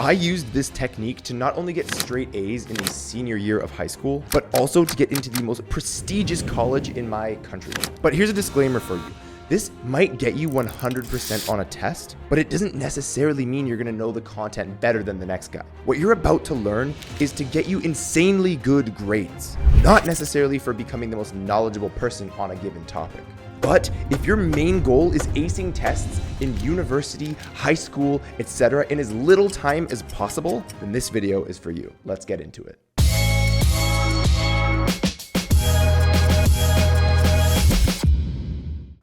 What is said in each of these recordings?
I used this technique to not only get straight A's in the senior year of high school, but also to get into the most prestigious college in my country. But here's a disclaimer for you. This might get you 100% on a test, but it doesn't necessarily mean you're gonna know the content better than the next guy. What you're about to learn is to get you insanely good grades, not necessarily for becoming the most knowledgeable person on a given topic. But if your main goal is acing tests in university, high school, etc. in as little time as possible, then this video is for you. Let's get into it.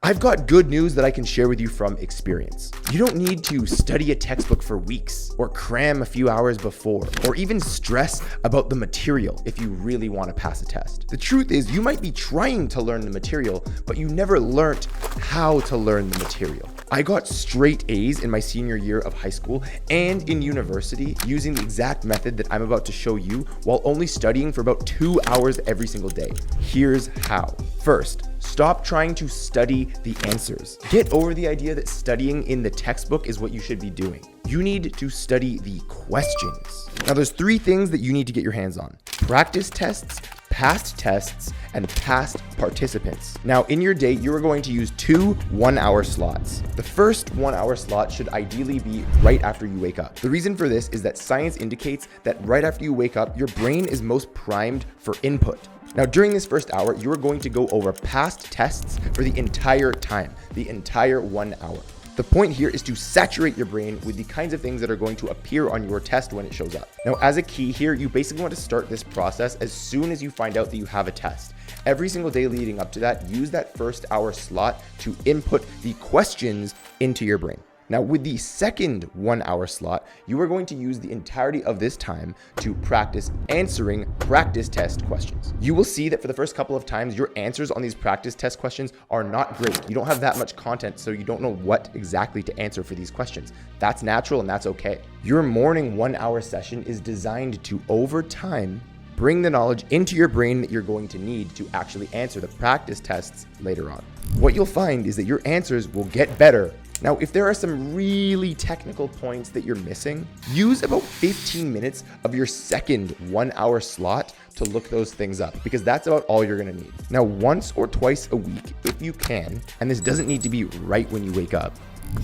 I've got good news that I can share with you from experience. You don't need to study a textbook for weeks, or cram a few hours before, or even stress about the material if you really want to pass a test. The truth is, you might be trying to learn the material, but you never learnt how to learn the material. I got straight A's in my senior year of high school and in university using the exact method that I'm about to show you while only studying for about 2 hours every single day. Here's how. First, stop trying to study the answers. Get over the idea that studying in the textbook is what you should be doing. You need to study the questions. Now, there's 3 things that you need to get your hands on: practice tests, past tests, and past participants. Now, in your day, you are going to use 2 1-hour slots. The first 1-hour slot should ideally be right after you wake up. The reason for this is that science indicates that right after you wake up, your brain is most primed for input. Now, during this first hour, you are going to go over past tests for the entire time, the entire 1 hour. The point here is to saturate your brain with the kinds of things that are going to appear on your test when it shows up. Now, as a key here, you basically want to start this process as soon as you find out that you have a test. Every single day leading up to that, use that first hour slot to input the questions into your brain. Now, with the second 1-hour slot, you are going to use the entirety of this time to practice answering practice test questions. You will see that for the first couple of times, your answers on these practice test questions are not great. You don't have that much content, so you don't know what exactly to answer for these questions. That's natural and that's okay. Your morning 1-hour session is designed to, over time, bring the knowledge into your brain that you're going to need to actually answer the practice tests later on. What you'll find is that your answers will get better. Now, if there are some really technical points that you're missing, use about 15 minutes of your second 1-hour slot to look those things up, because that's about all you're gonna need. Now, once or twice a week, if you can, and this doesn't need to be right when you wake up,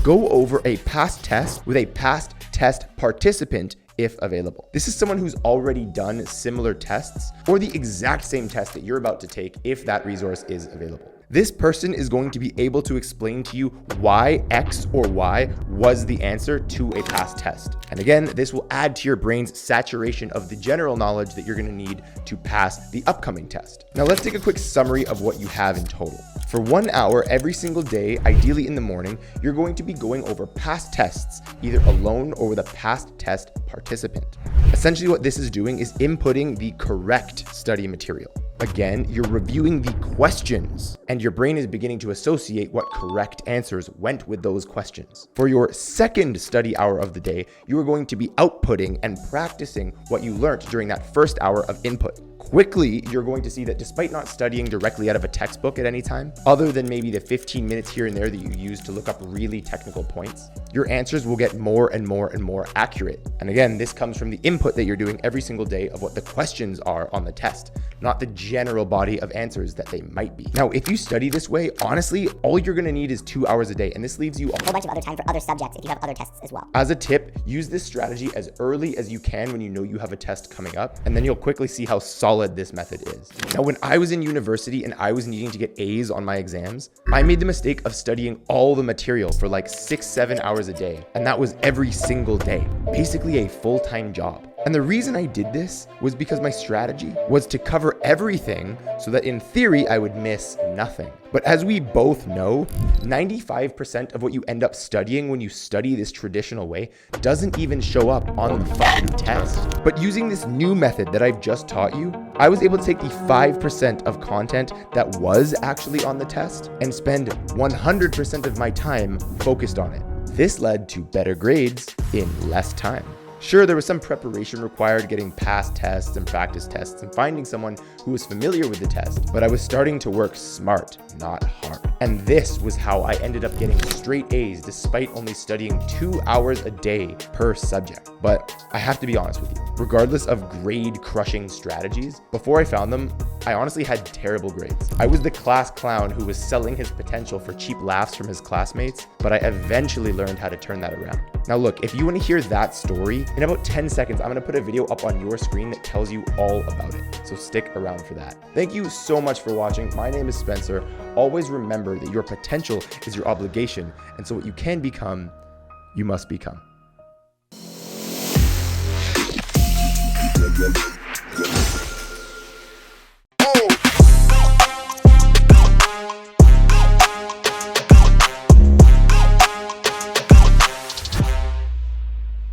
go over a past test with a past test participant if available. This is someone who's already done similar tests or the exact same test that you're about to take if that resource is available. This person is going to be able to explain to you why X or Y was the answer to a past test. And again, this will add to your brain's saturation of the general knowledge that you're going to need to pass the upcoming test. Now, let's take a quick summary of what you have in total. For 1 hour every single day, ideally in the morning, you're going to be going over past tests, either alone or with a past test participant. Essentially, what this is doing is inputting the correct study material. Again, you're reviewing the questions, and your brain is beginning to associate what correct answers went with those questions. For your second study hour of the day, you are going to be outputting and practicing what you learned during that first hour of input. Quickly, you're going to see that despite not studying directly out of a textbook at any time, other than maybe the 15 minutes here and there that you use to look up really technical points, your answers will get more and more and more accurate. And again, this comes from the input that you're doing every single day of what the questions are on the test, not the general body of answers that they might be. Now, if you study this way, honestly, all you're gonna need is 2 hours a day, and this leaves you a whole bunch of other time for other subjects if you have other tests as well. As a tip, use this strategy as early as you can when you know you have a test coming up, and then you'll quickly see how solid this method is. Now, when I was in university and I was needing to get A's on my exams, I made the mistake of studying all the material for like 6-7 hours a day, and that was every single day, basically a full-time job. And the reason I did this was because my strategy was to cover everything so that in theory I would miss nothing. But as we both know, 95% of what you end up studying when you study this traditional way doesn't even show up on the fucking test. But using this new method that I've just taught you, I was able to take the 5% of content that was actually on the test and spend 100% of my time focused on it. This led to better grades in less time. Sure, there was some preparation required, getting past tests and practice tests and finding someone who was familiar with the test, but I was starting to work smart, not hard. And this was how I ended up getting straight A's despite only studying 2 hours a day per subject. But I have to be honest with you, regardless of grade crushing strategies, before I found them, I honestly had terrible grades. I was the class clown who was selling his potential for cheap laughs from his classmates, but I eventually learned how to turn that around. Now look, if you want to hear that story, in about 10 seconds, I'm going to put a video up on your screen that tells you all about it. So stick around for that. Thank you so much for watching. My name is Spencer. Always remember that your potential is your obligation. And so what you can become, you must become.